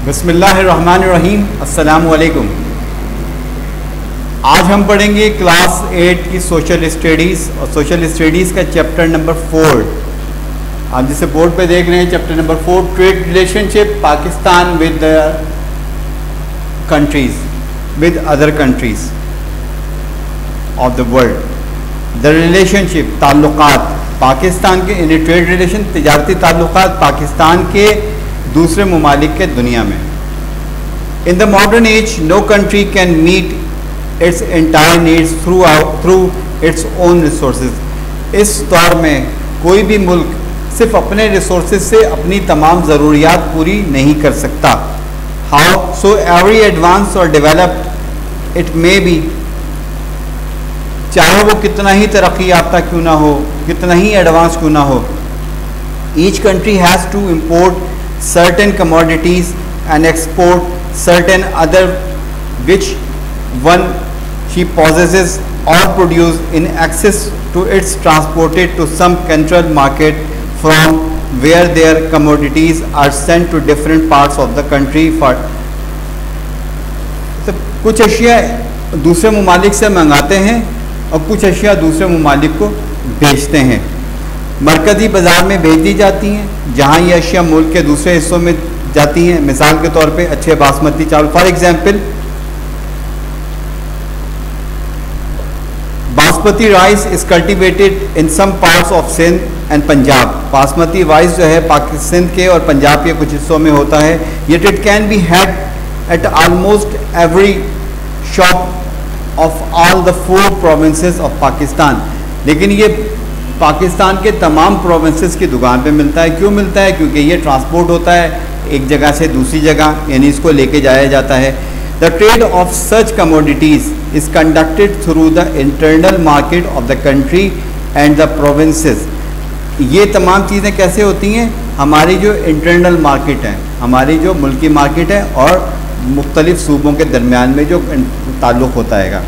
बिस्मिल्लाहिर्रहमानिर्रहीम। अस्सलामु अलैकुम। आज हम पढ़ेंगे क्लास 8 की सोशल स्टडीज़ और सोशल स्टडीज़ का चैप्टर नंबर 4। आप जिसे बोर्ड पे देख रहे हैं chapter number 4, trade relationship Pakistan with countries with other countries of the world. The relationship ताल्लुकात पाकिस्तान के इन ट्रेड रिलेशन तिजारती ताल्लुकात पाकिस्तान के दूसरे ममालिक के दुनिया में। In the modern age no country can meet its entire needs through its own resources. इस दौर में कोई भी मुल्क सिर्फ अपने रिसोर्सेज से अपनी तमाम ज़रूरियात पूरी नहीं कर सकता। हाउ सो एवरी एडवांस और डेवलप्ड इट मे बी, चाहे वो कितना ही तरक्की याफ्ता क्यों ना हो, कितना ही एडवांस क्यों ना हो, each country has to import certain commodities and export certain other which one she possesses or produce in excess to its transported to some central market from where their commodities are sent to different parts of the country for। तो कुछ अशिया दूसरे ममालिक से मंगाते हैं और कुछ अशिया दूसरे ममालिक को बेचते हैं। मरकज़ी बाज़ार में भेज दी जाती हैं जहाँ ये अशिया मुल्क के दूसरे हिस्सों में जाती हैं। मिसाल के तौर पे अच्छे बासमती चावल, for example basmati rice is cultivated in some parts of Sindh and Punjab. Basmati rice जो है पाकिस्तान, सिंध के और पंजाब के कुछ हिस्सों में होता है। Yet it can be had eight almost every shop of all the 4 provinces of Pakistan. लेकिन ये पाकिस्तान के तमाम प्रोविंसेस की दुकान पे मिलता है। क्यों मिलता है? क्योंकि ये ट्रांसपोर्ट होता है एक जगह से दूसरी जगह, यानी इसको लेके जाया जाता है। The trade of such commodities is conducted through the internal market of the country and the provinces. ये तमाम चीज़ें कैसे होती हैं? हमारी जो इंटरनल मार्केट है, हमारी जो मुल्की मार्केट है और मुख्तलिफ सूबों के दरमियान में जो ताल्लुक़ होता है।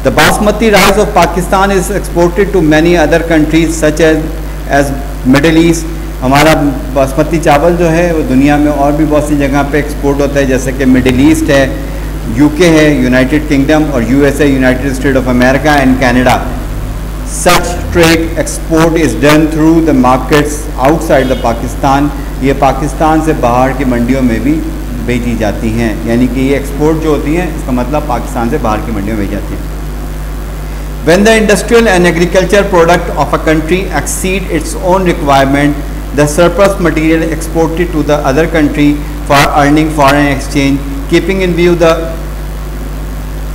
The basmati rice of Pakistan is exported to many other countries such as Middle East। हमारा बासमती चावल जो है वो दुनिया में और भी बहुत सी जगह पे एक्सपोर्ट होता है, जैसे कि मिडिल ईस्ट है, यूके है, यूनाइटेड किंगडम, और USA United state of America and Canada. Such trade export is done through the markets outside the Pakistan. ये पाकिस्तान से बाहर की मंडियों में भी बेची जाती हैं, यानी कि ये एक्सपोर्ट जो होती हैं इसका मतलब पाकिस्तान से बाहर की मंडियों में बेची जाती हैं। When the industrial and agriculture product of a country exceed its own requirement, the surplus material exported to the other country for earning foreign exchange, keeping in view the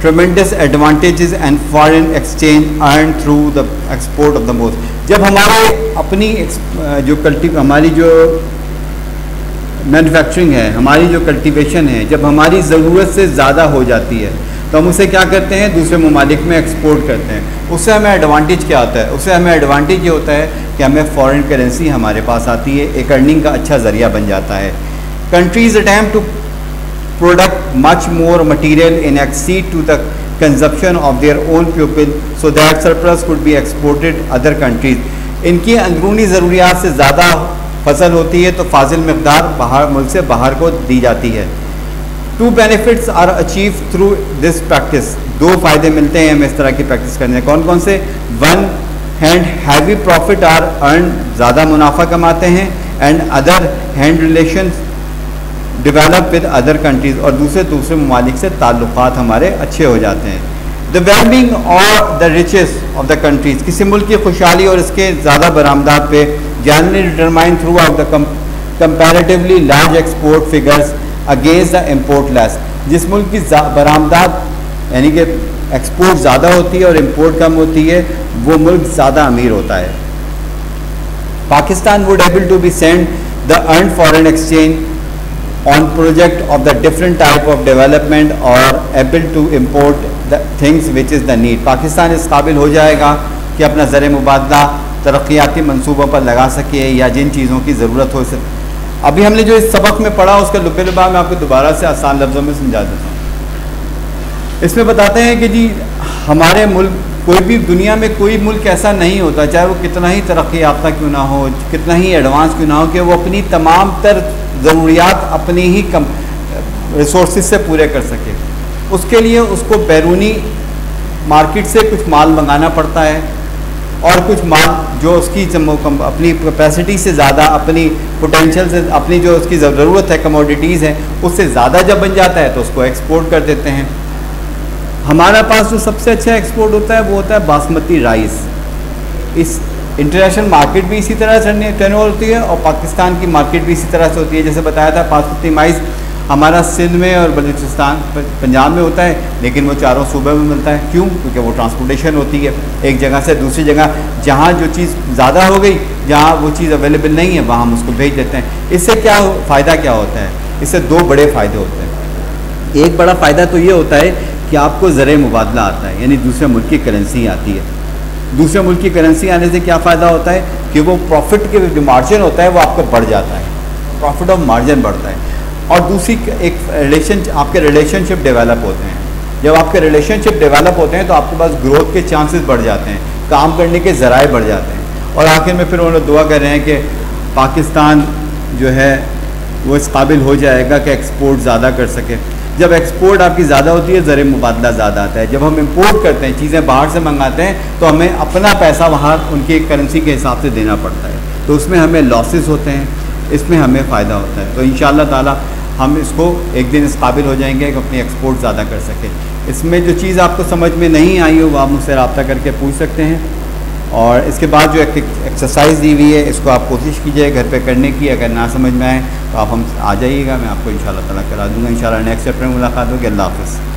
tremendous advantages and foreign exchange earned through the export of the most। जब हमारे अपनी हमारी जो manufacturing है, हमारी जो cultivation है, जब हमारी ज़रूरत से ज़्यादा हो जाती है तो हम उसे क्या करते हैं? दूसरे ममालिक में एक्सपोर्ट करते हैं। उससे हमें एडवांटेज क्या होता है? उससे हमें एडवांटेज ये होता है कि हमें फॉरेन करेंसी हमारे पास आती है, एक अर्निंग का अच्छा ज़रिया बन जाता है। Countries attempt to product much more material in exceed to the consumption of their own people so that surplus could be exported other countries. इनकी अंदरूनी ज़रूरियात से ज़्यादा फसल होती है तो फाजिल मकदार बाहर मुल्क से बाहर को दी जाती है। 2 benefits are achieved through this practice। 2 फ़ायदे मिलते हैं हमें इस तरह की प्रैक्टिस करने से। कौन कौन से? 1 hand heavy profit are earned, ज़्यादा मुनाफा कमाते हैं, and other hand relations develop with other countries, और दूसरे ममालिक से ताल्लुकात हमारे अच्छे हो जाते हैं। The well-being or the riches of the countries, किसी मुल्क की खुशहाली और इसके ज़्यादा बरामदात पे generally determined throughout the comparatively large export figures against the import less. जिस मुल्क की बरामदात यानी कि एक्सपोर्ट ज़्यादा होती है और इम्पोर्ट कम होती है, वो मुल्क ज़्यादा अमीर होता है। Pakistan would able to be send the earn foreign exchange on project of the different type of development और able to import the things which is the need. Pakistan इस काबिल हो जाएगा कि अपना ज़र मुबादला तरक्याती मनसूबों पर लगा सके या जिन चीज़ों की ज़रूरत हो सके। अभी हमने जो इस सबक में पढ़ा उसका लुब्बे लुबा मैं आपको दोबारा से आसान लफ्ज़ों में समझा देता हूँ। इसमें बताते हैं कि जी हमारे मुल्क, कोई भी दुनिया में कोई मुल्क ऐसा नहीं होता, चाहे वो कितना ही तरक्की याफ्ता क्यों ना हो, कितना ही एडवांस क्यों ना हो, कि वो अपनी तमाम तर ज़रूरियात अपनी ही रिसोर्सेज से पूरे कर सके। उसके लिए उसको बैरूनी मार्केट से कुछ माल मंगाना पड़ता है और कुछ माल जो उसकी अपनी कैपेसिटी से ज़्यादा, अपनी पोटेंशियल से, अपनी जो उसकी ज़रूरत है कमोडिटीज़ है उससे ज़्यादा जब बन जाता है तो उसको एक्सपोर्ट कर देते हैं। हमारे पास जो सबसे अच्छा एक्सपोर्ट होता है वो होता है बासमती राइस। इस इंटरनेशनल मार्केट भी इसी तरह से टर्न होती है और पाकिस्तान की मार्केट भी इसी तरह से होती है। जैसे बताया था, बासमती राइस हमारा सिंध में और बलूचिस्तान, पंजाब में होता है, लेकिन वो चारों सूबे में मिलता है। क्यों? क्योंकि वो ट्रांसपोर्टेशन होती है एक जगह से दूसरी जगह। जहाँ जो चीज़ ज़्यादा हो गई, जहाँ वो चीज़ अवेलेबल नहीं है, वहाँ हम उसको भेज देते हैं। इससे क्या फ़ायदा क्या होता है? इससे दो बड़े फ़ायदे होते हैं। एक बड़ा फ़ायदा तो ये होता है कि आपको ज़र मुबादला आता है, यानी दूसरे मुल्क की करेंसी आती है। दूसरे मुल्क की करेंसी आने से क्या फ़ायदा होता है कि वो प्रॉफिट के जो मार्जिन होता है वो आपका बढ़ जाता है, प्रॉफिट ऑफ मार्जिन बढ़ता है। और दूसरी एक आपके रिलेशनशिप डेवलप होते हैं। जब आपके रिलेशनशिप डेवलप होते हैं तो आपके पास ग्रोथ के चांसेस बढ़ जाते हैं, काम करने के ज़राए बढ़ जाते हैं। और आखिर में फिर वो लोग दुआ कर रहे हैं कि पाकिस्तान जो है वो इस काबिल हो जाएगा कि एक्सपोर्ट ज़्यादा कर सके। जब एक्सपोर्ट आपकी ज़्यादा होती है, ज़र मुबादला ज़्यादा आता है। जब हम इंपोर्ट करते हैं, चीज़ें बाहर से मंगाते हैं, तो हमें अपना पैसा वहाँ उनकी करेंसी के हिसाब से देना पड़ता है, तो उसमें हमें लॉसेस होते हैं, इसमें हमें फ़ायदा होता है। तो इंशाअल्लाह ताला हम इसको एक दिन इस काबिल हो जाएंगे कि अपनी एक्सपोर्ट ज़्यादा कर सकें। इसमें जो चीज़ आपको समझ में नहीं आई हो वो आप मुझसे रब्ता करके पूछ सकते हैं। और इसके बाद जो एक एक्सरसाइज दी हुई है, इसको आप कोशिश कीजिए घर पे करने की। अगर ना समझ में आए तो आप हम आ जाइएगा, मैं आपको इंशाअल्लाह ताला करा दूँगा। इंशाअल्लाह नेक्स्ट चैप्टर में मुलाकात होगी। अल्लाह हाफ़िज़।